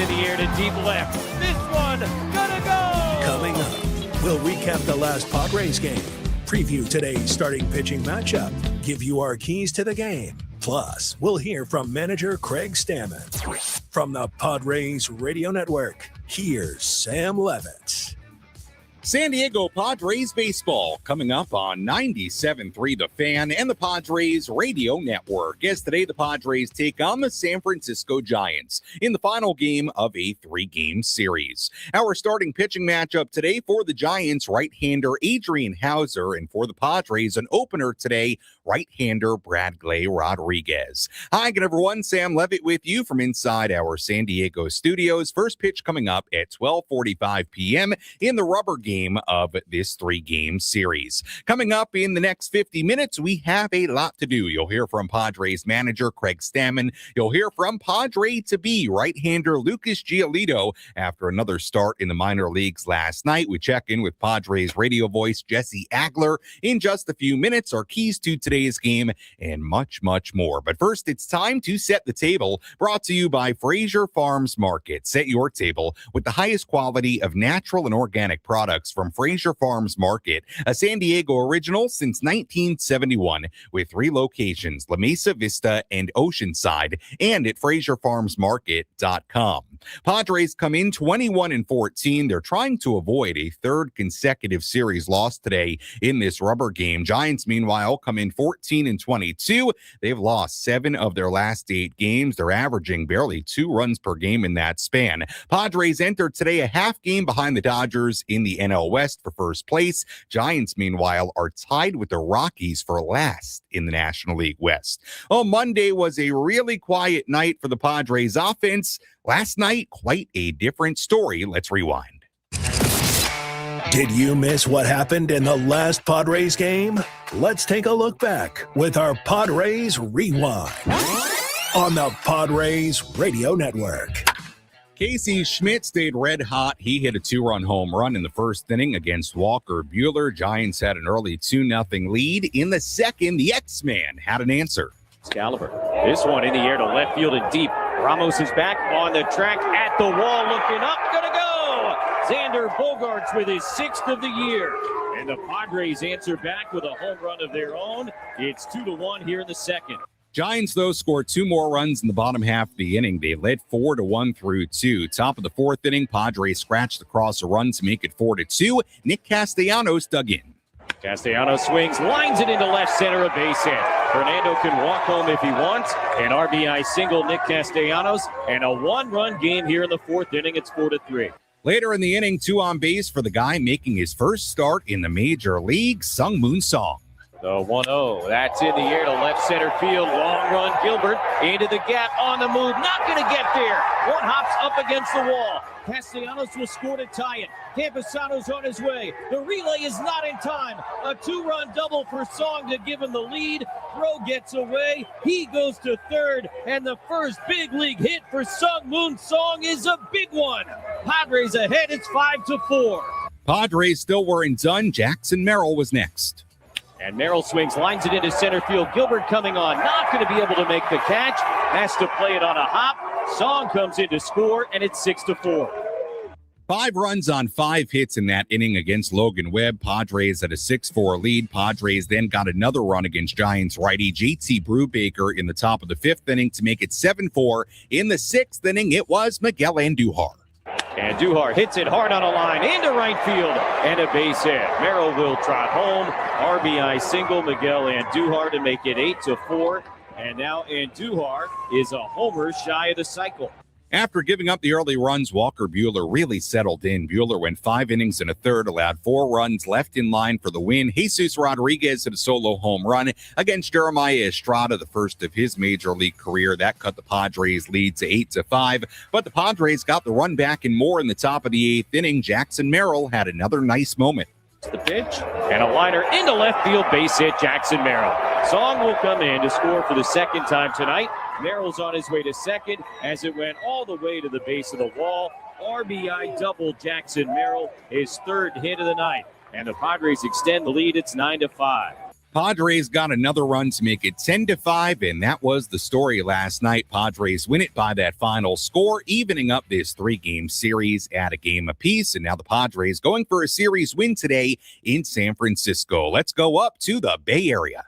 in the air to deep left. This one gonna go! Coming up, we'll recap the last Padres game, preview today's starting pitching matchup, give you our keys to the game. Plus, we'll hear from manager Craig Stammen. From the Padres Radio Network, here's Sam Levitt. San Diego Padres baseball coming up on 97.3 The Fan and the Padres Radio Network. As today, the Padres take on the San Francisco Giants in the final game of a 3-game series. Our starting pitching matchup today for the Giants, right-hander Adrian Hauser, and for the Padres, an opener today, right-hander Bradley Rodriguez. Hi, good everyone. Sam Levitt with you from inside our San Diego studios. First pitch coming up at 12:45 p.m. in the rubber game of this 3-game series. Coming up in the next 50 minutes, we have a lot to do. You'll hear from Padres manager Craig Stammen. You'll hear from Padre-to-be right-hander Lucas Giolito after another start in the minor leagues last night. We check in with Padres radio voice Jesse Agler in just a few minutes. Our keys to today's game and much, much more. But first, it's time to set the table, brought to you by Fraser Farms Market. Set your table with the highest quality of natural and organic products from Fraser Farms Market, a San Diego original since 1971, with 3 locations, La Mesa Vista and Oceanside, and at FraserFarmsMarket.com. Padres come in 21-14. They're trying to avoid a 3rd consecutive series loss today in this rubber game. Giants, meanwhile, come in 14-22. They've lost 7 of their last 8 games. They're averaging barely 2 runs per game in that span. Padres entered today a half game behind the Dodgers in the NL West for first place. Giants, meanwhile, are tied with the Rockies for last in the National League West. Oh, Monday was a really quiet night for the Padres offense. Last night, quite a different story. Let's rewind. Did you miss what happened in the last Padres game? Let's take a look back with our Padres Rewind on the Padres Radio Network. Casey Schmidt stayed red hot. He hit a 2-run home run in the first inning against Walker Buehler. Giants had an early 2-0 lead. In the second, the X-Man had an answer. Excalibur. This one in the air to left field and deep. Ramos is back on the track at the wall, looking up, gonna go! Xander Bogaerts with his 6th of the year. And the Padres answer back with a home run of their own. It's 2-1 here in the second. Giants, though, scored 2 more runs in the bottom half of the inning. They led 4-1 through 2. Top of the 4th inning, Padres scratched across a run to make it 4-2. Nick Castellanos dug in. Castellanos swings, lines it into left center, a base hit. Fernando can walk home if he wants. An RBI single, Nick Castellanos, and a 1-run game here in the 4th inning. It's 4-3. Later in the inning, 2 on base for the guy making his first start in the major league, Sung-Moon Song. The 1-0, that's in the air to left center field. Long run, Gilbert into the gap, on the move, not going to get there. One hops up against the wall. Castellanos will score to tie it. Campusano's on his way. The relay is not in time. A 2-run double for Song to give him the lead. Throw gets away. He goes to third, and the first big league hit for Sung-Moon Song is a big one. Padres ahead, it's 5-4. Padres still weren't done. Jackson Merrill was next. And Merrill swings, lines it into center field. Gilbert coming on, not going to be able to make the catch. Has to play it on a hop. Song comes in to score, and it's 6-4. 5 runs on 5 hits in that inning against Logan Webb. Padres had a 6-4 lead. Padres then got another run against Giants righty JT Brubaker in the top of the 5th inning to make it 7-4. In the 6th inning, it was Miguel Andujar. Andujar hits it hard on a line into right field, and a base hit. Merrill will trot home. RBI single, Miguel Andujar to make it 8-4. And now Andujar is a homer shy of the cycle. After giving up the early runs, Walker Buehler really settled in. Buehler went 5 innings and a third, allowed 4 runs, left in line for the win. Jesus Rodriguez hit a solo home run against Jeremiah Estrada, the first of his major league career. That cut the Padres' lead to 8-5. But the Padres got the run back and more in the top of the 8th inning. Jackson Merrill had another nice moment. The pitch, and a liner into left field, base hit, Jackson Merrill. Song will come in to score for the 2nd time tonight. Merrill's on his way to second as it went all the way to the base of the wall. RBI double, Jackson Merrill, his 3rd hit of the night. And the Padres extend the lead. It's 9-5. Padres got another run to make it 10-5, and that was the story last night. Padres win it by that final score, evening up this 3-game series at a game apiece. And now the Padres going for a series win today in San Francisco. Let's go up to the Bay Area.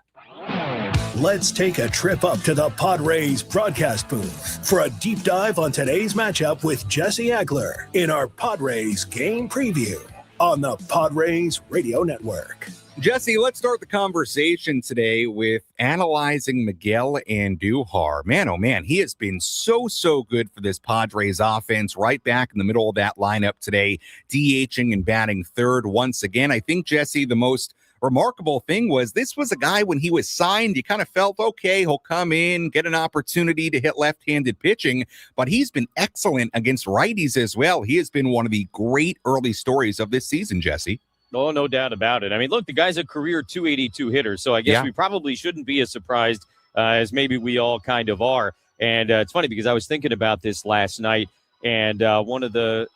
Let's take a trip up to the Padres broadcast booth for a deep dive on today's matchup with Jesse Agler in our Padres game preview on the Padres Radio Network. Jesse, let's start the conversation today with analyzing Miguel Andujar. Man, oh man, he has been so good for this Padres offense, right back in the middle of that lineup today, DHing and batting third once again. I think, Jesse, the most remarkable thing was this was a guy when he was signed, you kind of felt, okay, he'll come in, get an opportunity to hit left-handed pitching, but he's been excellent against righties as well. He has been one of the great early stories of this season, Jesse. Oh, no doubt about it. I mean, look, the guy's a career 282 hitter, so I guess we probably shouldn't be as surprised as maybe we all kind of are. And it's funny because I was thinking about this last night, and one of the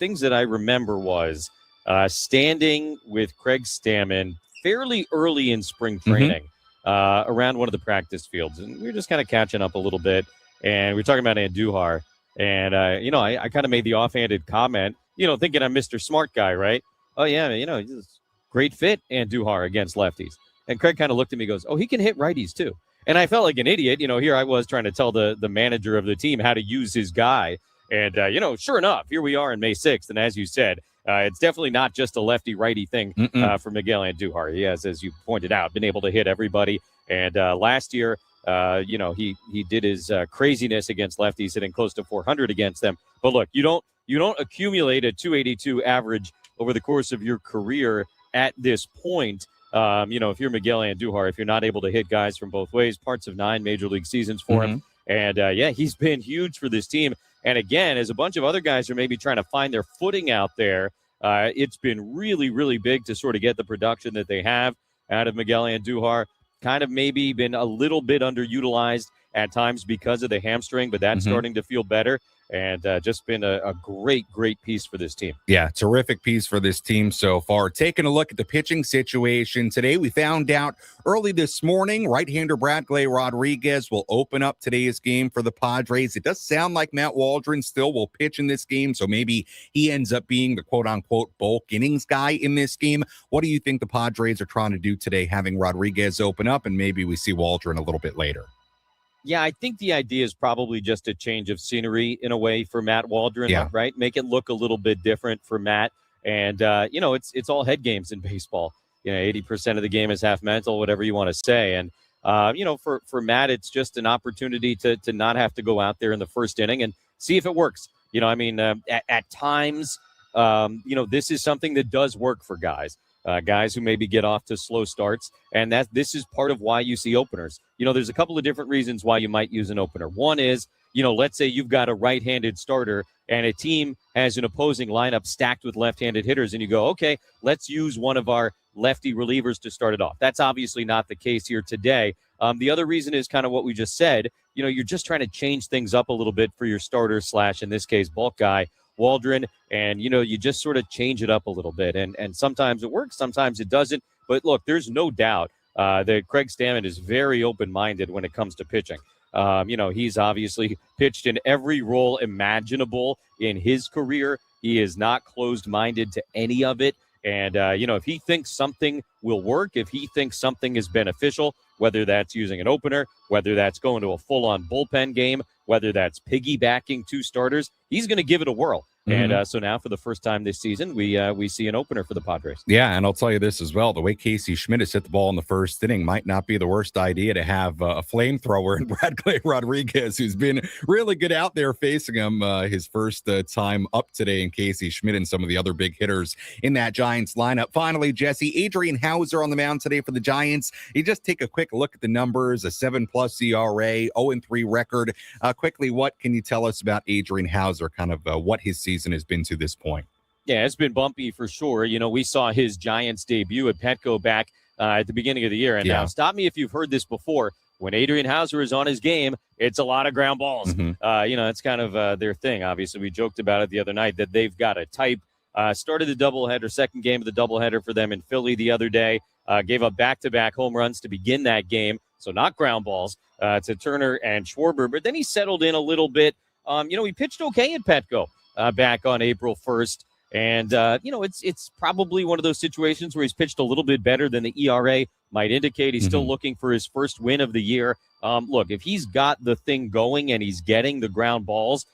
things that I remember was standing with Craig Stammen fairly early in spring training around one of the practice fields. And we were just kind of catching up a little bit, and we were talking about Andujar. And, I kind of made the offhanded comment, thinking I'm Mr. Smart Guy, right? Oh, yeah, he's a great fit, Andujar, against lefties. And Craig kind of looked at me and goes, oh, he can hit righties too. And I felt like an idiot. Here I was trying to tell the manager of the team how to use his guy. And, sure enough, here we are in May 6th. And as you said, it's definitely not just a lefty-righty thing for Miguel Andujar. He has, as you pointed out, been able to hit everybody. And last year, he did his craziness against lefties, hitting close to 400 against them. But look, you don't accumulate a 282 average over the course of your career at this point. If you're Miguel Andujar, if you're not able to hit guys from both ways, parts of 9 major league seasons for him. And he's been huge for this team. And again, as a bunch of other guys are maybe trying to find their footing out there, it's been really, really big to sort of get the production that they have out of Miguel Andujar. Kind of maybe been a little bit underutilized at times because of the hamstring, but that's starting to feel better. And just been a great piece for this team. Yeah, terrific piece for this team so far. Taking a look at the pitching situation today, we found out early this morning, right-hander Bradley Rodriguez will open up today's game for the Padres. It does sound like Matt Waldron still will pitch in this game, so maybe he ends up being the quote-unquote bulk innings guy in this game. What do you think the Padres are trying to do today, having Rodriguez open up, and maybe we see Waldron a little bit later? Yeah, I think the idea is probably just a change of scenery in a way for Matt Waldron, right? Make it look a little bit different for Matt. And, it's all head games in baseball. 80% of the game is half mental, whatever you want to say. And, for Matt, it's just an opportunity to not have to go out there in the first inning and see if it works. At times, this is something that does work for guys. Guys who maybe get off to slow starts, and this is part of why you see openers. There's a couple of different reasons why you might use an opener. One is, let's say you've got a right-handed starter and a team has an opposing lineup stacked with left-handed hitters, and you go, okay, let's use one of our lefty relievers to start it off. That's obviously not the case here today. The other reason is kind of what we just said. You're just trying to change things up a little bit for your starter / in this case, bulk guy, Waldron, and you just sort of change it up a little bit, and sometimes it works, sometimes it doesn't. But look, there's no doubt that Craig Stammen is very open-minded when it comes to pitching. He's obviously pitched in every role imaginable in his career. He is not closed-minded to any of it. And, if he thinks something will work, if he thinks something is beneficial, whether that's using an opener, whether that's going to a full-on bullpen game, whether that's piggybacking 2 starters, he's going to give it a whirl. And so now for the first time this season, we see an opener for the Padres. Yeah, and I'll tell you this as well. The way Casey Schmidt has hit the ball in the first inning might not be the worst idea to have a flamethrower in Bradley Rodriguez, who's been really good out there facing him his first time up today, and Casey Schmidt and some of the other big hitters in that Giants lineup. Finally, Jesse, Adrian Hauser on the mound today for the Giants. You just take a quick look at the numbers, a 7+ ERA, 0-3 record. Quickly, what can you tell us about Adrian Hauser, kind of what his season has been to this point? Yeah, it's been bumpy for sure. We saw his Giants debut at Petco back at the beginning of the year. And now, stop me if you've heard this before. When Adrian Hauser is on his game, it's a lot of ground balls. It's kind of their thing. Obviously, we joked about it the other night that they've got a type Started the doubleheader, second game of the doubleheader for them in Philly the other day. Gave up back-to-back home runs to begin that game, so not ground balls, to Turner and Schwarber. But then he settled in a little bit. He pitched okay at Petco back on April 1st. And, it's probably one of those situations where he's pitched a little bit better than the ERA might indicate. He's still looking for his first win of the year. Look, if he's got the thing going and he's getting the ground balls,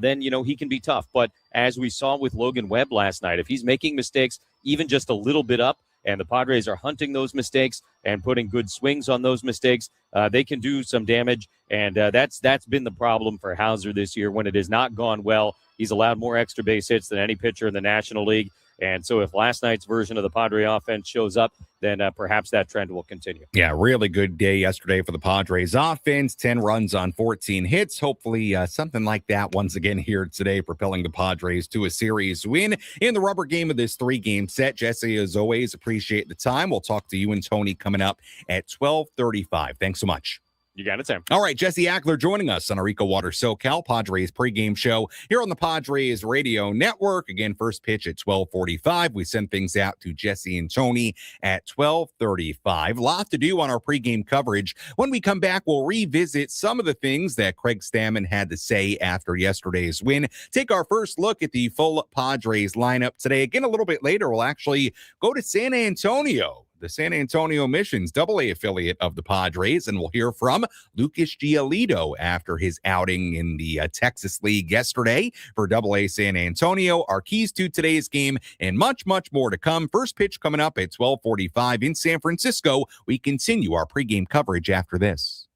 then, he can be tough. But as we saw with Logan Webb last night, if he's making mistakes even just a little bit up, and the Padres are hunting those mistakes and putting good swings on those mistakes, they can do some damage. And that's been the problem for Hauser this year. When it has not gone well, he's allowed more extra base hits than any pitcher in the National League. And so if last night's version of the Padre offense shows up, then perhaps that trend will continue. Yeah, really good day yesterday for the Padres offense. 10 runs on 14 hits. Hopefully something like that once again here today, propelling the Padres to a series win in the rubber game of this 3-game set. Jesse, as always, appreciate the time. We'll talk to you and Tony coming up at 12:35. Thanks so much. You got it, Sam. All right, Jesse Ackler joining us on our EcoWater SoCal Padres pregame show here on the Padres Radio Network. Again, first pitch at 12:45. We send things out to Jesse and Tony at 12:35. Lot to do on our pregame coverage. When we come back, we'll revisit some of the things that Craig Stammen had to say after yesterday's win. Take our first look at the full Padres lineup today. Again, a little bit later, we'll actually go to San Antonio, the San Antonio Missions AA affiliate of the Padres, and we'll hear from Lucas Giolito after his outing in the Texas League yesterday for AA San Antonio. Our keys to today's game and much, much more to come. First pitch coming up at 12:45 in San Francisco. We continue our pregame coverage after this.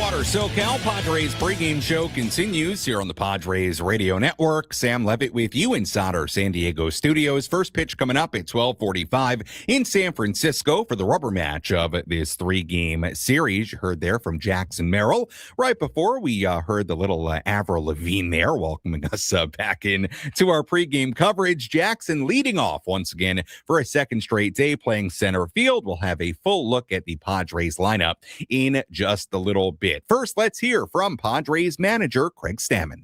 EcoWater SoCal Padres pregame show continues here on the Padres Radio Network. Sam Levitt with you inside our San Diego studios. First pitch coming up at 12:45 in San Francisco for the rubber match of this 3-game series. You heard there from Jackson Merrill. Right before we heard the little Avril Lavigne there welcoming us back in to our pregame coverage. Jackson leading off once again for a second straight day playing center field. We'll have a full look at the Padres lineup in just a little bit. First, let's hear from Padres manager Craig Stammen.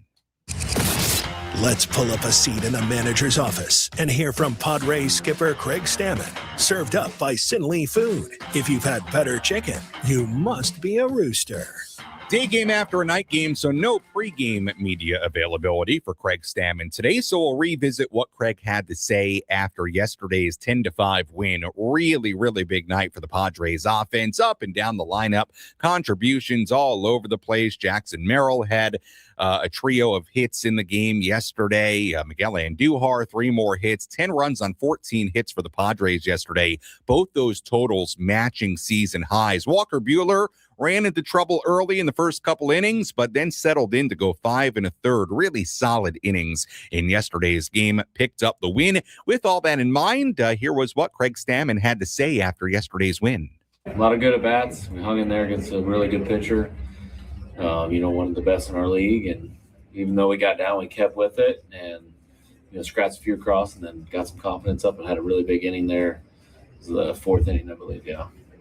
Let's pull up a seat in the manager's office and hear from Padres skipper Craig Stammen. Served up by Signee Food. If you've had better chicken, you must be a rooster. Day game after a night game, so no pregame media availability for Craig Stammen today. So we'll revisit what Craig had to say after yesterday's 10-5 win. Really, really big night for the Padres offense, up and down the lineup. Contributions all over the place. Jackson Merrill had a trio of hits in the game yesterday. Miguel Andujar, 3 more hits, 10 runs on 14 hits for the Padres yesterday. Both those totals matching season highs. Walker Buehler ran into trouble early in the first couple innings, but then settled in to go 5 1/3. Really solid innings in yesterday's game. Picked up the win. With all that in mind, here was what Craig Stammen had to say after yesterday's win. A lot of good at-bats. We hung in there against a really good pitcher. One of the best in our league. And even though we got down, we kept with it and, scratched a few across and then got some confidence up and had a really big inning there. It was the 4th inning, I believe,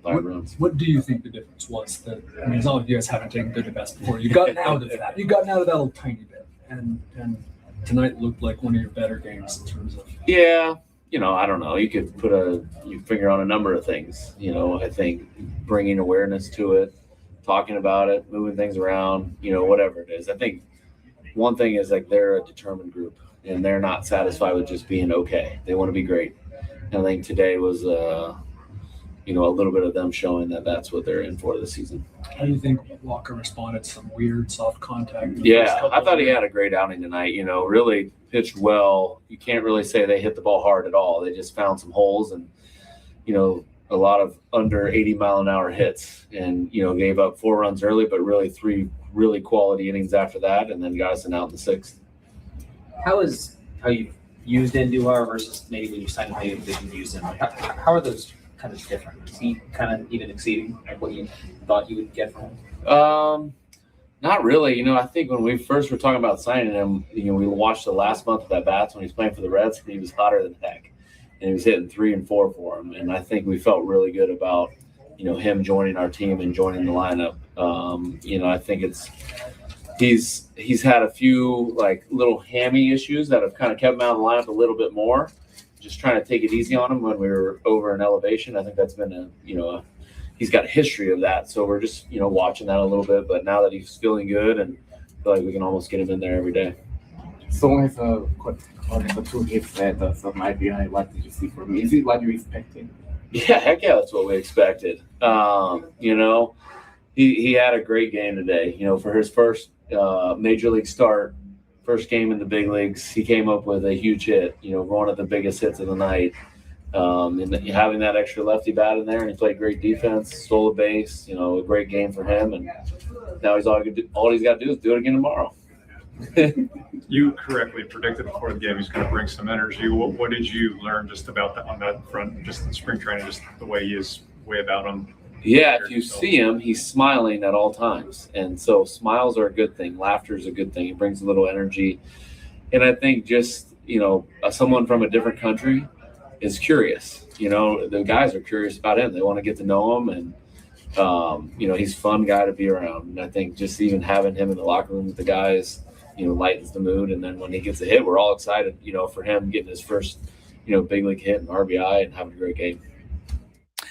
5 runs. What do you think the difference was? It's not like you guys haven't taken good at-bats before. You got out of that. You got out of that a little tiny bit. And tonight looked like one of your better games in terms of. Yeah. I don't know. You could put your finger on a number of things. I think bringing awareness to it, talking about it, moving things around, whatever it is. I think one thing is like they're a determined group and they're not satisfied with just being okay. They want to be great. And I think today was, a little bit of them showing that that's what they're in for this season. How do you think Walker responded to some weird soft contact? Yeah, I thought he had a great outing tonight. Really pitched well. You can't really say they hit the ball hard at all. They just found some holes and, a lot of under 80-mile-an-hour hits and, gave up 4 runs early, but really 3 really quality innings after that and then got us an out in the 6th. How you used Andujar versus maybe when you signed him, maybe they didn't use him? How are those kind of different? Is he kind of even exceeding what you thought you would get from him? Not really. I think when we first were talking about signing him, we watched the last month of that bats when he was playing for the Reds and he was hotter than heck. And he was hitting 3 and 4 for him. And I think we felt really good about, him joining our team and joining the lineup. I think he's had a few like little hammy issues that have kind of kept him out of the lineup a little bit more. Just trying to take it easy on him when we were over in elevation. I think that's been he's got a history of that. So we're just, watching that a little bit. But now that he's feeling good and I feel like we can almost get him in there every day. So with the 2 hits that might be high, what did you see from him? Is it what you expected? Yeah, heck yeah, that's what we expected. He had a great game today. For his first major league start, first game in the big leagues, he came up with a huge hit, one of the biggest hits of the night. And having that extra lefty bat in there, and he played great defense, stole a base, a great game for him. And now all he's got to do is do it again tomorrow. You correctly predicted before the game he's going to bring some energy. What did you learn just about on that front, just in spring training, just the way he is, way about him? Yeah, if you see him, he's smiling at all times. And so smiles are a good thing. Laughter is a good thing. It brings a little energy. And I think just, someone from a different country is curious. The guys are curious about him. They want to get to know him. And, he's a fun guy to be around. And I think just even having him in the locker room with the guys, lightens the mood. And then when he gets a hit, we're all excited, for him getting his first, big league hit and RBI and having a great game.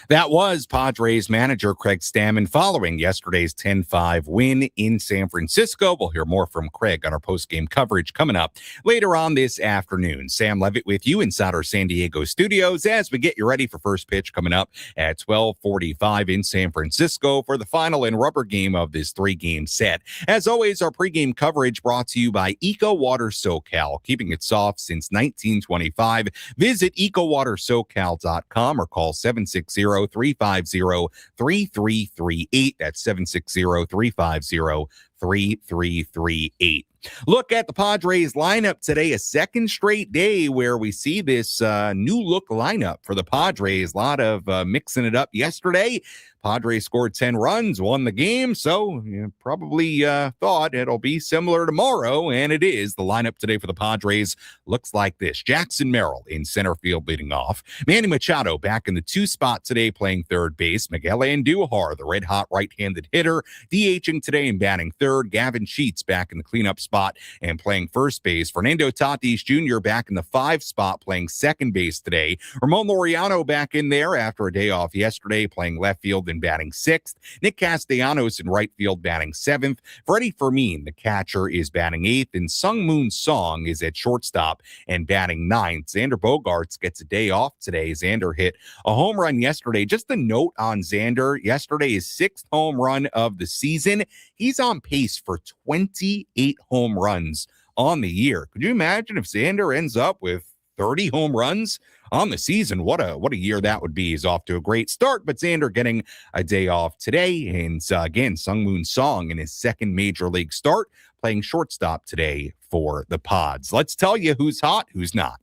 That was Padres manager Craig Stammen following yesterday's 10-5 win in San Francisco. We'll hear more from Craig on our post-game coverage coming up later on this afternoon. Sam Levitt with you inside our San Diego studios as we get you ready for first pitch coming up at 12:45 in San Francisco for the final and rubber game of this 3-game set. As always, our pregame coverage brought to you by EcoWater SoCal, keeping it soft since 1925. Visit EcoWaterSoCal.com or call 760 760-350-3338. That's 760-350-3338. Look at the Padres lineup today, a second straight day where we see this new look lineup for the Padres. A lot of mixing it up yesterday. Padres scored 10 runs, won the game, so you probably thought it'll be similar tomorrow, and it is. The lineup today for the Padres looks like this. Jackson Merrill in center field leading off. Manny Machado back in the 2 spot today playing third base. Miguel Andujar, the red-hot right-handed hitter, DHing today and batting third. Gavin Sheets back in the cleanup spot and playing first base. Fernando Tatis Jr. back in the 5 spot playing second base today. Ramon Laureano back in there after a day off yesterday playing left field and batting 6th. Nick Castellanos in right field batting 7th. Freddie Fermin, the catcher, is batting 8th. And Sung Moon Song is at shortstop and batting 9th. Xander Bogaerts gets a day off today. Xander hit a home run yesterday. Just a note on Xander. Yesterday, his 6th home run of the season. He's on pace for 28 home runs on the year. Could you imagine if Xander ends up with 30 home runs on the season? What a year that would be. He's off to a great start, but Xander getting a day off today. And again, Sung Moon Song in his 2nd major league start, playing shortstop today for the Pods. Let's tell you who's hot, who's not.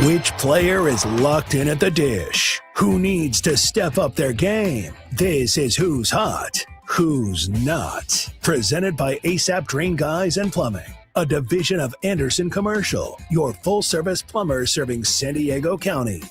Which player is locked in at the dish? Who needs to step up their game? This is Who's Hot, Who's Not. Presented by ASAP Drain Guys and Plumbing, a division of Anderson Commercial, your full-service plumber serving San Diego County.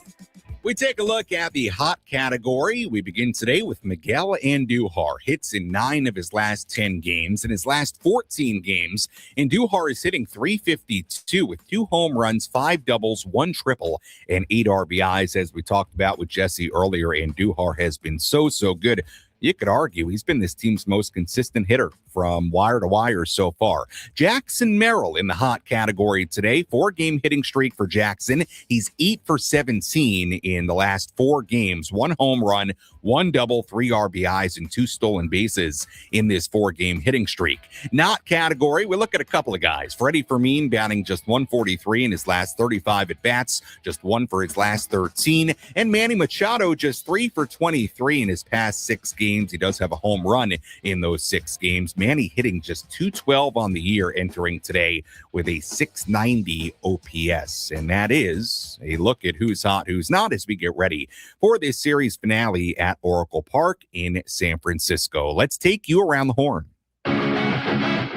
We take a look at the hot category. We begin today with Miguel Andujar. Hits in 9 of his last 10 games. In his last 14 games, Andujar is hitting .352 with 2 home runs, 5 doubles, 1 triple, and 8 RBIs. As we talked about with Jesse earlier, Andujar has been so good. You could argue he's been this team's most consistent hitter from wire to wire so far. Jackson Merrill in the hot category today. 4-game hitting streak for Jackson. He's 8 for 17 in the last 4 games. 1 home run, 1 double, 3 RBIs, and 2 stolen bases in this 4-game hitting streak. Not category, we look at a couple of guys. Freddie Fermin batting just 143 in his last 35 at-bats, just 1 for his last 13. And Manny Machado just 3 for 23 in his past 6 games. He does have a home run in those 6 games. Manny hitting just .212 on the year, entering today with a .690 OPS. And that is a look at who's hot, who's not, as we get ready for this series finale at Oracle Park in San Francisco. Let's take you around the horn.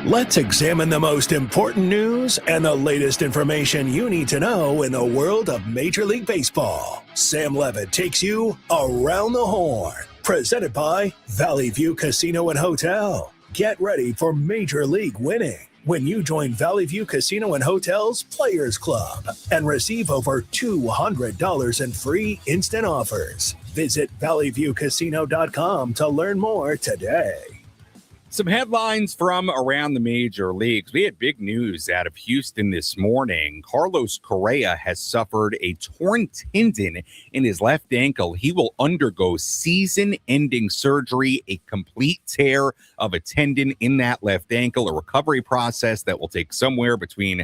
Let's examine the most important news and the latest information you need to know in the world of Major League Baseball. Sam Levitt takes you around the horn. Presented by Valley View Casino and Hotel. Get ready for Major League winning when you join Valley View Casino and Hotel's Players Club and receive over $200 in free instant offers. Visit valleyviewcasino.com to learn more today. Some headlines from around the major leagues. We had big news out of Houston this morning. Carlos Correa has suffered a torn tendon in his left ankle. He will undergo season-ending surgery, a complete tear of a tendon in that left ankle, a recovery process that will take somewhere between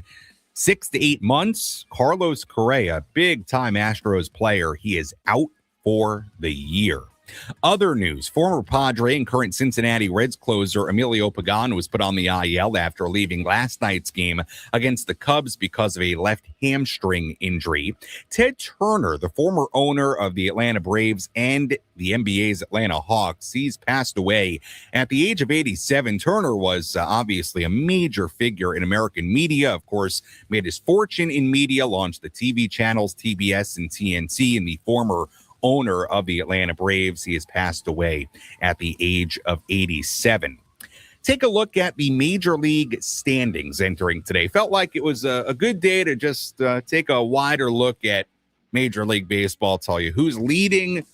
6 to 8 months. Carlos Correa, big-time Astros player, he is out for the year. Other news, former Padre and current Cincinnati Reds closer Emilio Pagan was put on the IL after leaving last night's game against the Cubs because of a left hamstring injury. Ted Turner, the former owner of the Atlanta Braves and the NBA's Atlanta Hawks, he's passed away at the age of 87. Turner was obviously a major figure in American media, of course, made his fortune in media, launched the TV channels TBS and TNT, and the former owner of the Atlanta Braves. He has passed away at the age of 87. Take a look at the major league standings entering today. Felt like it was a good day to just take a wider look at Major League Baseball, tell you who's leading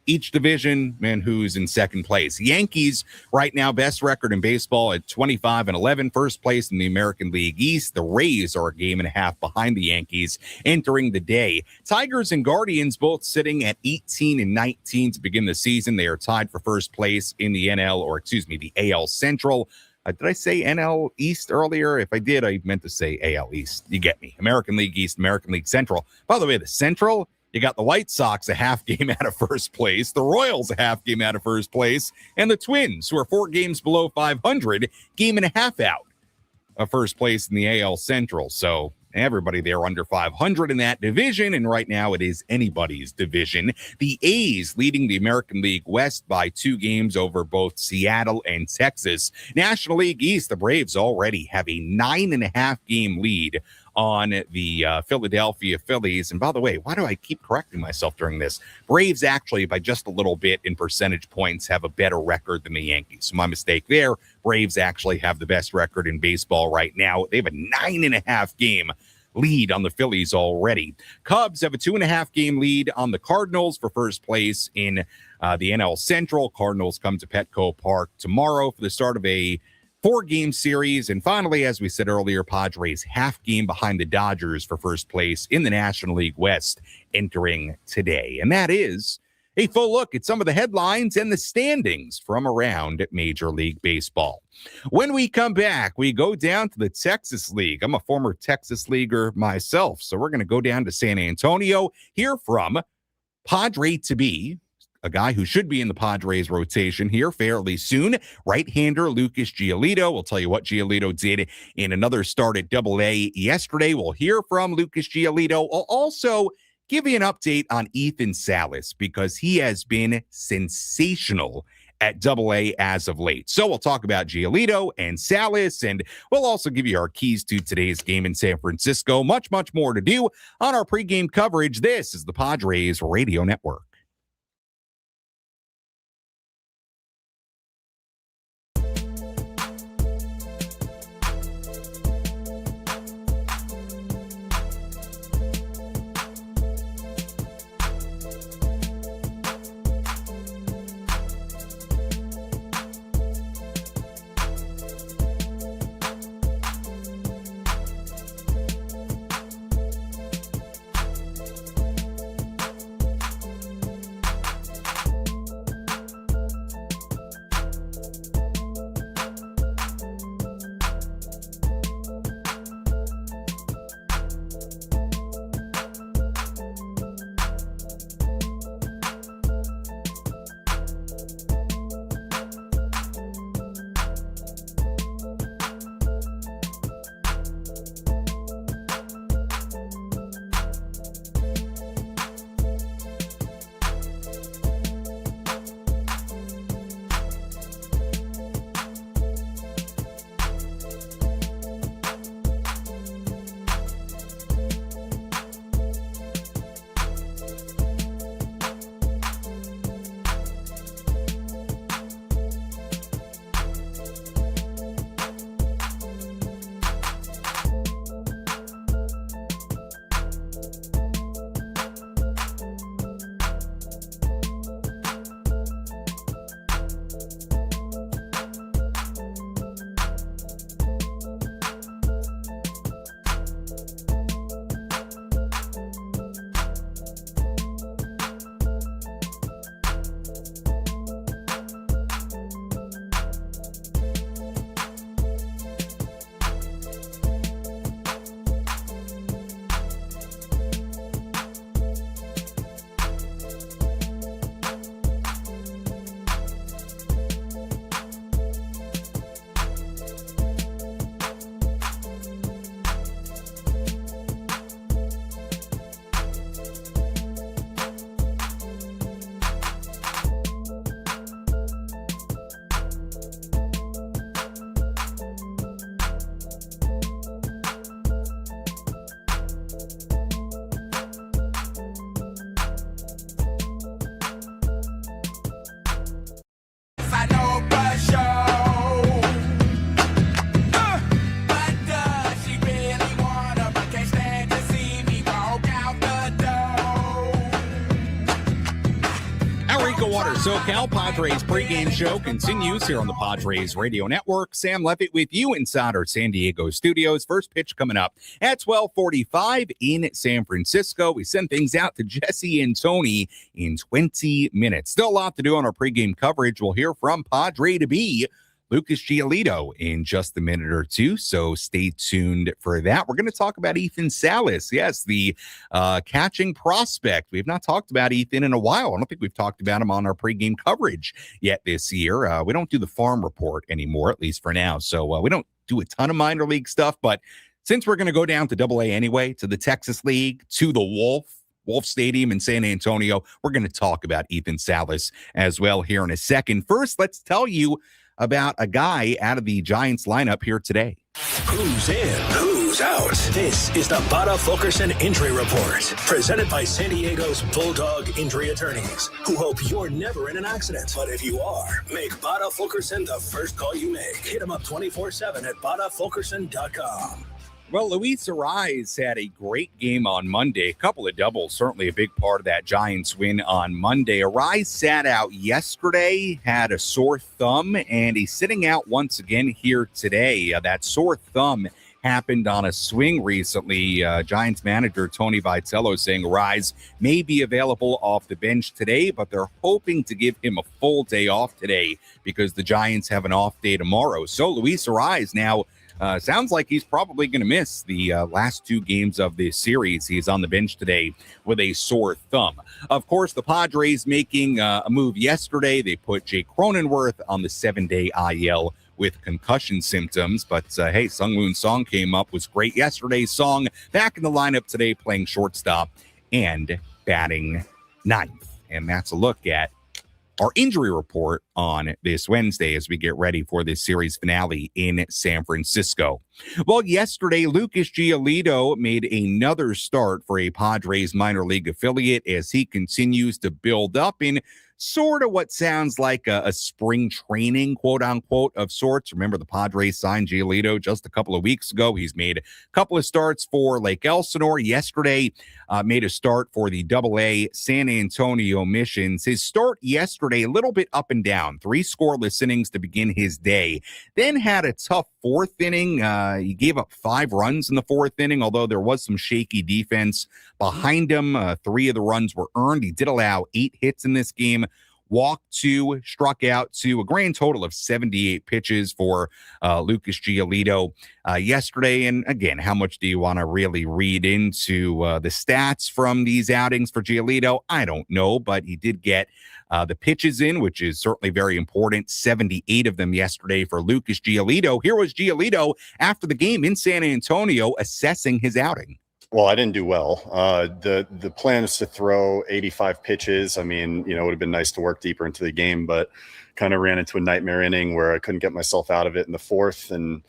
each division and who's in second place. Yankees right now, best record in baseball at 25-11, first place in the American League East. The Rays are a game and a half behind the Yankees entering the day. Tigers and Guardians both sitting at 18-19 to begin the season. They are tied for first place in the the AL Central. Did I say NL East earlier? If I did, I meant to say AL East. You get me. American League East, American League Central. By the way, the Central, You got the White Sox a half game out of first place, the Royals a half game out of first place, and the Twins, who are 4 games below 500, game and a half out of first place in the AL Central. So everybody there under 500 in that division, and right now it is anybody's division. The A's leading the American League West by 2 games over both Seattle and Texas. National League East, the Braves already have a 9.5 game lead on the Philadelphia Phillies. And by the way, why do I keep correcting myself during this? Braves actually, by just a little bit in percentage points, have a better record than the Yankees. So my mistake there. Braves actually have the best record in baseball right now. They have a 9.5 game lead on the Phillies already. Cubs have a 2.5 game lead on the Cardinals for first place in the NL Central. Cardinals come to Petco Park tomorrow for the start of a 4-game series. And finally, as we said earlier, Padres half game behind the Dodgers for first place in the National League West entering today. And that is a full look at some of the headlines and the standings from around Major League Baseball. When we come back, we go down to the Texas League. I'm a former Texas Leaguer myself, so we're going to go down to San Antonio, hear from Padre-to-be, a guy who should be in the Padres rotation here fairly soon, right-hander Lucas Giolito. We'll tell you what Giolito did in another start at Double-A yesterday. We'll hear from Lucas Giolito. We'll also give you an update on Ethan Salas because he has been sensational at Double-A as of late. So we'll talk about Giolito and Salas, and we'll also give you our keys to today's game in San Francisco. Much, much more to do on our pregame coverage. This is the Padres Radio Network. EcoWater SoCal Padres pregame show continues here on the Padres Radio Network. Sam Levitt with you inside our San Diego studios. First pitch coming up at 12:45 in San Francisco. We send things out to Jesse and Tony in 20 minutes. Still a lot to do on our pregame coverage. We'll hear from Padre-to-be Lucas Giolito in just a minute or two, so stay tuned for that. We're going to talk about Ethan Salas. Yes, the catching prospect. We've not talked about Ethan in a while. I don't think we've talked about him on our pregame coverage yet this year. We don't do the farm report anymore, at least for now, so we don't do a ton of minor league stuff, but since we're going to go down to Double-A anyway, to the Texas League, to the Wolf Stadium in San Antonio, we're going to talk about Ethan Salas as well here in a second. First, let's tell you about a guy out of the Giants lineup here today. Who's in? Who's out? This is the Bada Fulkerson Injury Report, presented by San Diego's Bulldog Injury Attorneys, who hope you're never in an accident. But if you are, make Bada Fulkerson the first call you make. Hit him up 24/7 at badafulkerson.com. Well, Luis Arise had a great game on Monday. A couple of doubles, certainly a big part of that Giants win on Monday. Arise sat out yesterday, had a sore thumb, and he's sitting out once again here today. That sore thumb happened on a swing recently. Giants manager Tony Vitello saying Arise may be available off the bench today, but they're hoping to give him a full day off today because the Giants have an off day tomorrow. So Luis Arise now sounds like he's probably going to miss the last two games of this series. He's on the bench today with a sore thumb. Of course, the Padres making a move yesterday. They put Jake Cronenworth on the 7-day IL with concussion symptoms. But hey, Sungwoon Song came up, was great yesterday. Song back in the lineup today playing shortstop and batting ninth. And that's a look at our injury report on this Wednesday as we get ready for this series finale in San Francisco. Well, yesterday, Lucas Giolito made another start for a Padres minor league affiliate as he continues to build up in sort of what sounds like a spring training, quote unquote, of sorts. Remember, the Padres signed Giolito just a couple of weeks ago. He's made a couple of starts for Lake Elsinore. Yesterday, made a start for the Double-A San Antonio Missions. His start yesterday, a little bit up and down, 3 scoreless innings to begin his day. Then had a tough 4th inning. He gave up 5 runs in the 4th inning, although there was some shaky defense behind him. 3 of the runs were earned. He did allow 8 hits in this game. Walked 2, struck out 2, a grand total of 78 pitches for Lucas Giolito yesterday. And again, how much do you want to really read into the stats from these outings for Giolito? I don't know, but he did get the pitches in, which is certainly very important. 78 of them yesterday for Lucas Giolito. Here was Giolito after the game in San Antonio assessing his outing. Well, I didn't do well. The plan is to throw 85 pitches. I mean, it would have been nice to work deeper into the game, but kind of ran into a nightmare inning where I couldn't get myself out of it in the 4th. And,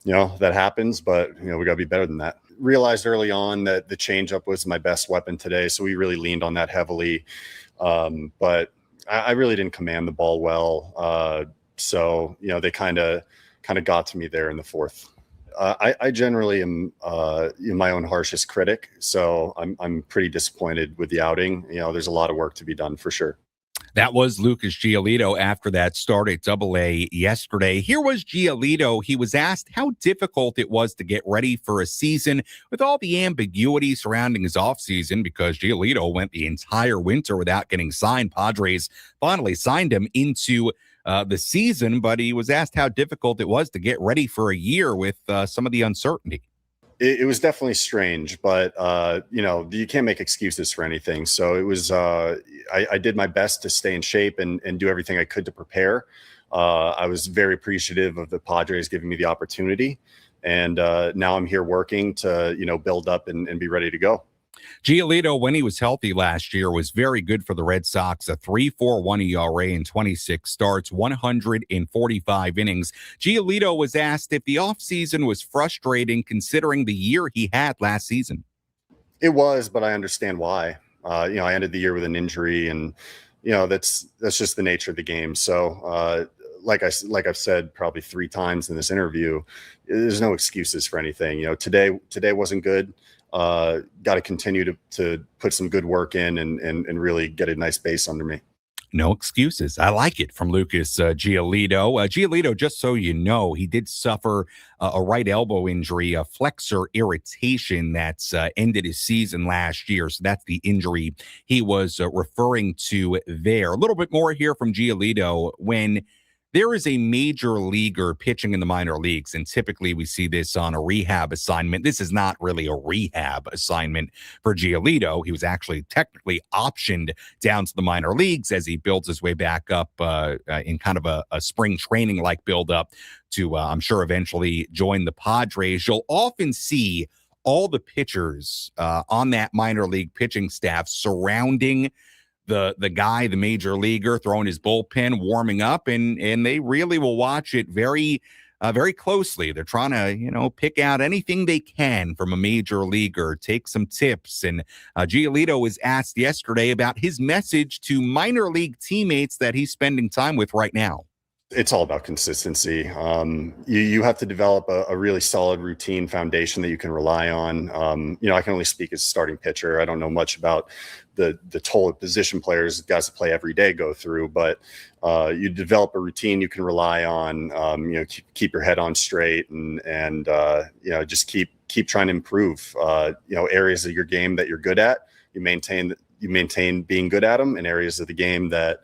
that happens, but, we got to be better than that. Realized early on that the changeup was my best weapon today, so we really leaned on that heavily. But I really didn't command the ball well. So, they kind of got to me there in the 4th. I generally am my own harshest critic, so I'm pretty disappointed with the outing. There's a lot of work to be done for sure. That was Lucas Giolito after that start at Double-A yesterday. Here was Giolito. He was asked how difficult it was to get ready for a season with all the ambiguity surrounding his offseason because Giolito went the entire winter without getting signed. Padres finally signed him into the season, but he was asked how difficult it was to get ready for a year with some of the uncertainty. It was definitely strange, but you can't make excuses for anything. So it was I did my best to stay in shape and do everything I could to prepare. I was very appreciative of the Padres giving me the opportunity, and now I'm here working to build up and be ready to go. Giolito, when he was healthy last year, was very good for the Red Sox, a 3.41 ERA in 26 starts, 145 innings. Giolito was asked if the offseason was frustrating considering the year he had last season. It was, but I understand why. I ended the year with an injury, and that's just the nature of the game. So like I've said probably 3 times in this interview, there's no excuses for anything. Today wasn't good. Got to continue to put some good work in and really get a nice base under me. No excuses. I like it from Lucas Giolito. Giolito, just so you know, he did suffer a right elbow injury, a flexor irritation that's ended his season last year. So that's the injury he was referring to there. A little bit more here from Giolito when there is a major leaguer pitching in the minor leagues, and typically we see this on a rehab assignment. This is not really a rehab assignment for Giolito. He was actually technically optioned down to the minor leagues as he builds his way back up in kind of a spring training-like build-up to, I'm sure, eventually join the Padres. You'll often see all the pitchers on that minor league pitching staff surrounding the guy, the major leaguer, throwing his bullpen, warming up, and they really will watch it very closely. They're trying to, pick out anything they can from a major leaguer, take some tips. And Giolito was asked yesterday about his message to minor league teammates that he's spending time with right now. It's all about consistency. You have to develop a really solid routine foundation that you can rely on. I can only speak as a starting pitcher. I don't know much about the toll of position players, guys that play every day, go through, but you develop a routine you can rely on. Keep your head on straight and just keep trying to improve. Areas of your game that you're good at, you maintain being good at them, and areas of the game that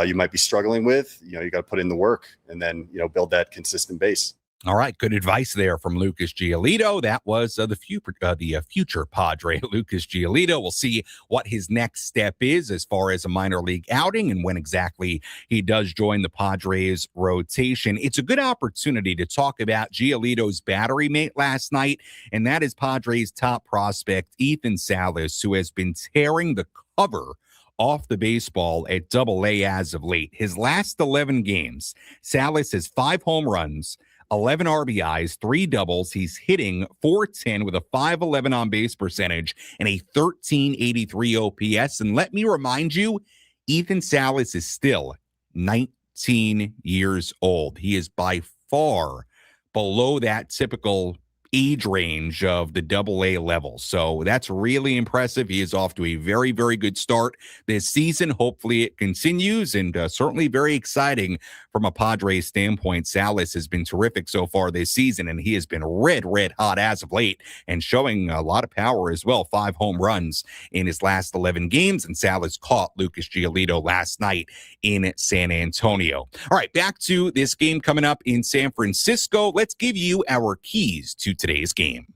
you might be struggling with, you got to put in the work and then, build that consistent base. All right. Good advice there from Lucas Giolito. That was the future Padre, Lucas Giolito. We'll see what his next step is as far as a minor league outing and when exactly he does join the Padres rotation. It's a good opportunity to talk about Giolito's battery mate last night, and that is Padres top prospect Ethan Salas, who has been tearing the cover off the baseball at Double-A as of late. His last 11 games, Salas has 5 home runs, 11 RBIs, 3 doubles. He's hitting .410 with a .511 on-base percentage and a .1383 OPS. And let me remind you, Ethan Salas is still 19 years old. He is by far below that typical age range of the Double-A level. So that's really impressive. He is off to a very, very good start this season. Hopefully it continues, and certainly very exciting from a Padres standpoint. Salas has been terrific so far this season, and he has been red hot as of late and showing a lot of power as well. 5 home runs in his last 11 games, and Salas caught Lucas Giolito last night in San Antonio. All right, back to this game coming up in San Francisco. Let's give you our keys to today's game.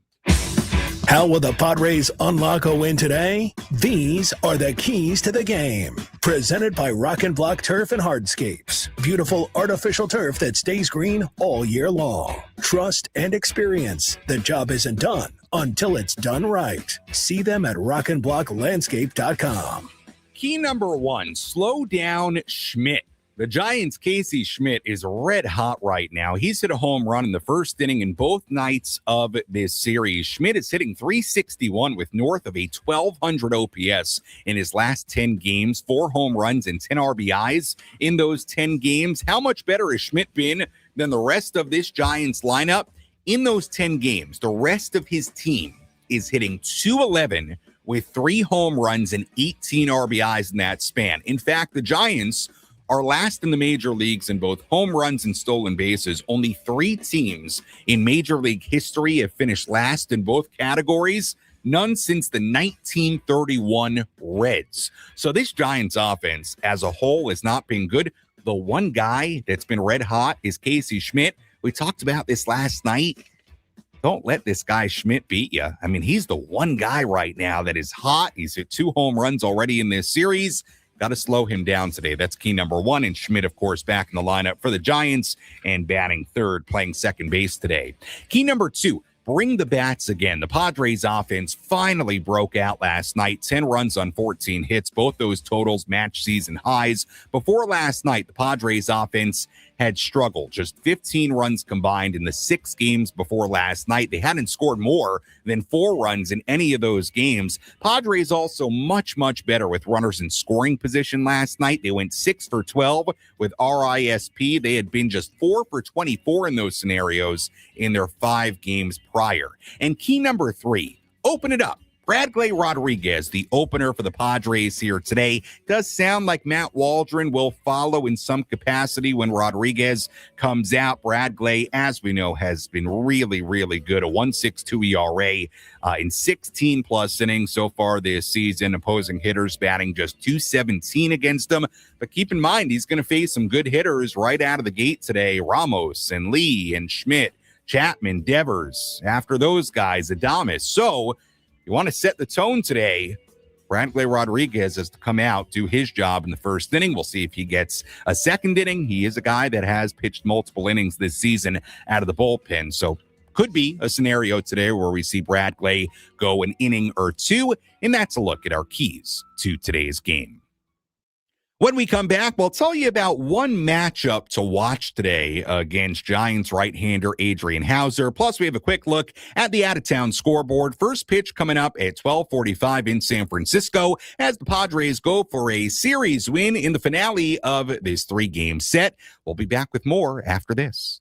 How will the Padres unlock a win today? These are the keys to the game. Presented by Rock and Block Turf and Hardscapes. Beautiful artificial turf that stays green all year long. Trust and experience. The job isn't done until it's done right. See them at rockandblocklandscape.com. Key number 1, slow down Schmidt. The Giants' Casey Schmidt is red hot right now. He's hit a home run in the first inning in both nights of this series. Schmidt is hitting .361 with north of a 1,200 OPS in his last 10 games, 4 home runs and 10 RBIs in those 10 games. How much better has Schmidt been than the rest of this Giants lineup? In those 10 games, the rest of his team is hitting .211 with 3 home runs and 18 RBIs in that span. In fact, the Giants are last in the major leagues in both home runs and stolen bases. Only 3 teams in Major League history have finished last in both categories. None since the 1931 Reds. So this Giants offense as a whole has not been good. The one guy that's been red hot is Casey Schmidt. We talked about this last night. Don't let this guy Schmidt beat you. I mean, he's the one guy right now that is hot. He's hit 2 home runs already in this series. Got to slow him down today. That's key number 1. And Schmidt, of course, back in the lineup for the Giants and batting third, playing second base today. Key number 2, bring the bats again. The Padres offense finally broke out last night. 10 runs on 14 hits. Both those totals match season highs. Before last night, the Padres offense had struggled. Just 15 runs combined in the 6 games before last night. They hadn't scored more than 4 runs in any of those games. Padres also much better with runners in scoring position last night. They went 6 for 12 with RISP. They had been just 4 for 24 in those scenarios in their 5 games prior. And key number 3, open it up. Bradley Rodriguez, the opener for the Padres here today. Does sound like Matt Waldron will follow in some capacity when Rodriguez comes out. Bradley, as we know, has been really, really good. A 1.62 ERA in 16-plus innings so far this season. Opposing hitters batting just .217 against him. But keep in mind, he's going to face some good hitters right out of the gate today. Ramos and Lee and Schmidt, Chapman, Devers. After those guys, Adames. So you want to set the tone today. Bradley Rodriguez has to come out, do his job in the first inning. We'll see if he gets a second inning. He is a guy that has pitched multiple innings this season out of the bullpen. So could be a scenario today where we see Bradley go an inning or two. And that's a look at our keys to today's game. When we come back, we'll tell you about one matchup to watch today against Giants right-hander Adrian Hauser. Plus, we have a quick look at the out-of-town scoreboard. First pitch coming up at 12:45 in San Francisco as the Padres go for a series win in the finale of this 3-game set. We'll be back with more after this.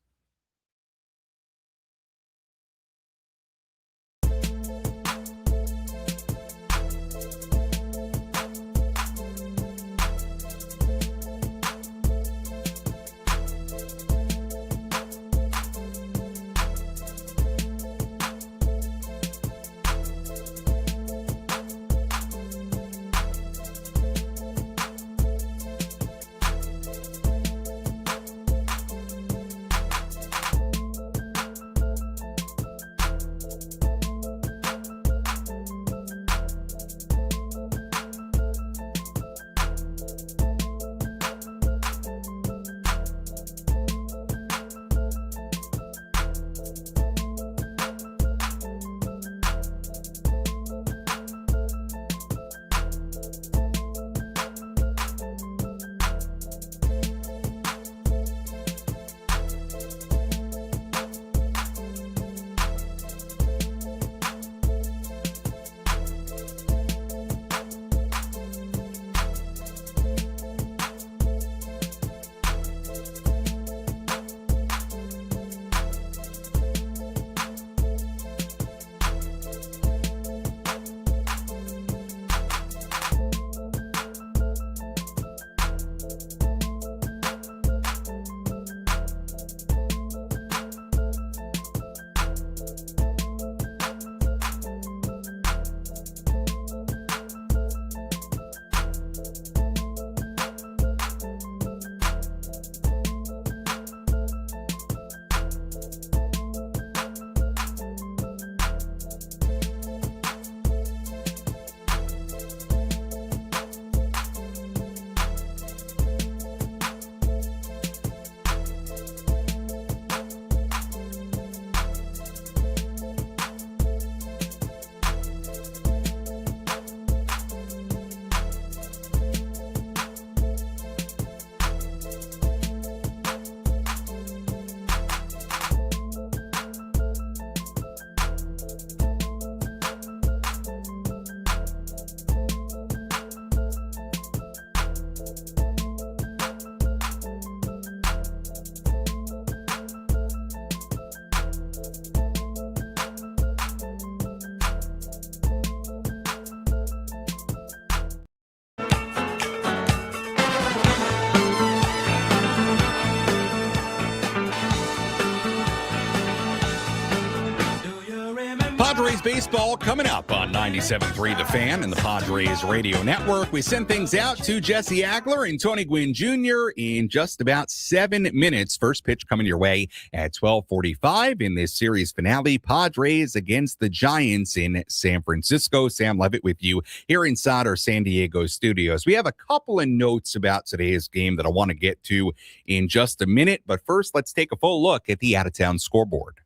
Padres baseball coming up on 97.3 The Fan and the Padres Radio Network. We send things out to Jesse Agler and Tony Gwynn Jr. in just about 7 minutes. First pitch coming your way at 12:45 in this series finale. Padres against the Giants in San Francisco. Sam Levitt with you here inside our San Diego studios. We have a couple of notes about today's game that I want to get to in just a minute. But first, let's take a full look at the out-of-town scoreboard.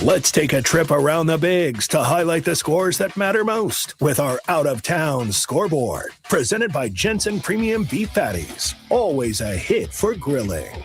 Let's take a trip around the bigs to highlight the scores that matter most with our out-of-town scoreboard. Presented by Jensen Premium Beef Patties. Always a hit for grilling.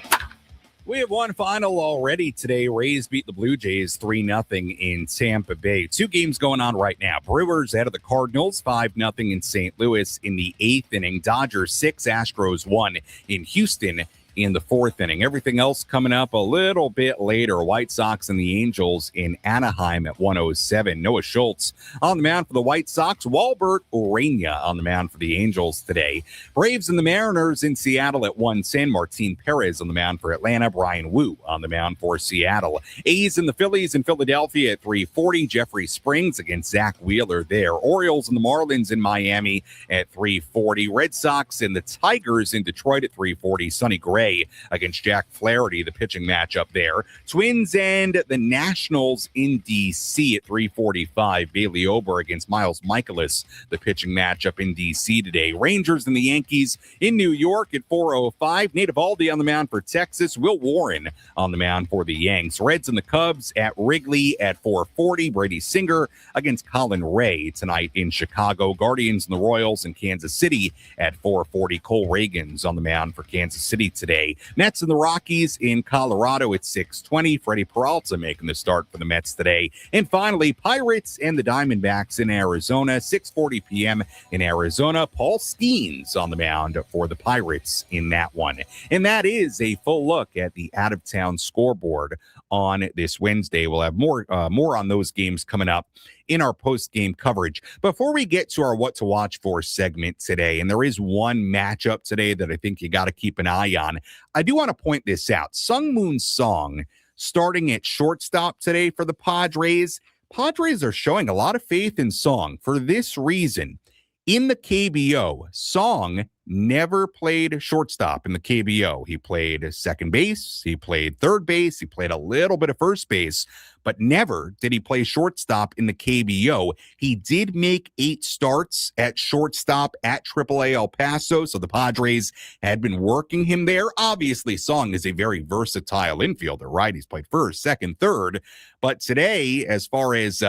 We have one final already today. Rays beat the Blue Jays 3-0 in Tampa Bay. 2 games going on right now. Brewers out of the Cardinals 5-0 in St. Louis in the 8th inning. Dodgers 6, Astros 1 in Houston in the fourth inning. Everything else coming up a little bit later. White Sox and the Angels in Anaheim at 1:07. Noah Schultz on the mound for the White Sox. Walbert Urania on the mound for the Angels today. Braves and the Mariners in Seattle at 1:10. Martin Perez on the mound for Atlanta. Brian Wu on the mound for Seattle. A's and the Phillies in Philadelphia at 3:40. Jeffrey Springs against Zach Wheeler there. Orioles and the Marlins in Miami at 3:40. Red Sox and the Tigers in Detroit at 3:40. Sonny Gray against Jack Flaherty, the pitching matchup there. Twins and the Nationals in D.C. at 3:45. Bailey Ober against Miles Michaelis, the pitching matchup in D.C. today. Rangers and the Yankees in New York at 4:05. Nate Eovaldi on the mound for Texas. Will Warren on the mound for the Yanks. Reds and the Cubs at Wrigley at 4:40. Brady Singer against Colin Ray tonight in Chicago. Guardians and the Royals in Kansas City at 4:40. Cole Reagans on the mound for Kansas City today. Mets and the Rockies in Colorado at 6:20. Freddie Peralta making the start for the Mets today. And finally, Pirates and the Diamondbacks in Arizona, 6:40 p.m. in Arizona. Paul Skeens on the mound for the Pirates in that one. And that is a full look at the out-of-town scoreboard on this Wednesday. We'll have more on those games coming up in our post-game coverage. Before we get to our What to Watch For segment today, and there is one matchup today that I think you got to keep an eye on, I do want to point this out. Sungmoon Song starting at shortstop today for the Padres. Padres are showing a lot of faith in Song for this reason. In the KBO, Song never played shortstop in the KBO. He played second base, he played third base, he played a little bit of first base, but never did he play shortstop in the KBO. He did make 8 starts at shortstop at AAA El Paso, so the Padres had been working him there. Obviously, Song is a very versatile infielder, right? He's played first, second, third, but today, as far as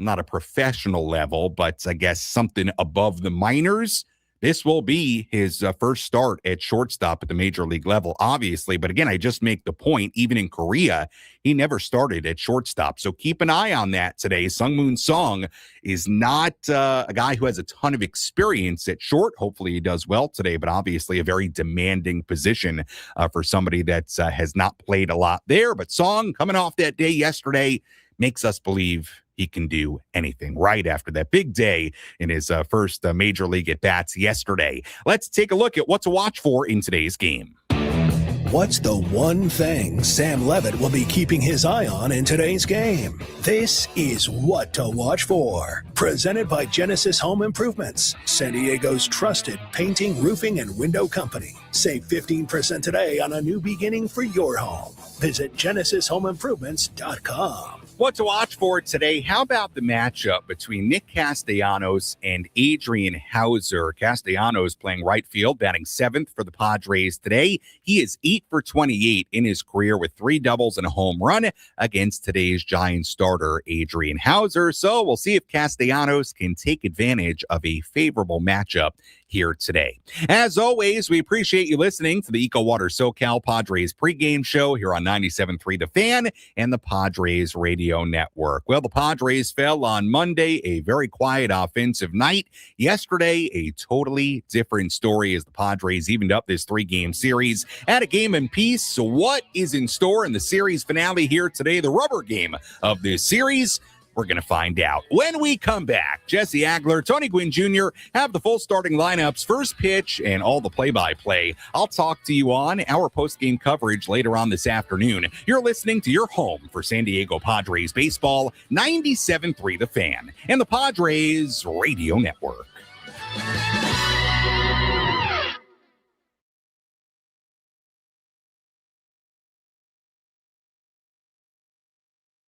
not a professional level, but I guess something above the minors, this will be his first start at shortstop at the major league level, obviously. But again, I just make the point, even in Korea, he never started at shortstop. So keep an eye on that today. Sungmoon Song is not a guy who has a ton of experience at short. Hopefully he does well today, but obviously a very demanding position for somebody that has not played a lot there. But Song, coming off that day yesterday, makes us believe he can do anything right after that big day in his first major league at-bats yesterday. Let's take a look at what to watch for in today's game. What's the one thing Sam Levitt will be keeping his eye on in today's game? This is What to Watch For, presented by Genesis Home Improvements, San Diego's trusted painting, roofing, and window company. Save 15% today on a new beginning for your home. Visit GenesisHomeImprovements.com. What to watch for today? How about the matchup between Nick Castellanos and Adrian Hauser? Castellanos playing right field, batting 7th for the Padres today. He is 8 for 28 in his career with 3 doubles and a home run against today's Giants starter, Adrian Hauser. So we'll see if Castellanos can take advantage of a favorable matchup here today. As always, we appreciate you listening to the EcoWater SoCal Padres pregame show here on 97.3 The Fan and the Padres Radio Network. Well, the Padres fell on Monday, a very quiet offensive night. Yesterday, a totally different story as the Padres evened up this 3-game series at a game in piece. So what is in store in the series finale here today, the rubber game of this series? We're going to find out when we come back. Jesse Agler, Tony Gwynn Jr. have the full starting lineups, first pitch, and all the play-by-play. I'll talk to you on our post-game coverage later on this afternoon. You're listening to your home for San Diego Padres baseball, 97.3 The Fan, and the Padres Radio Network.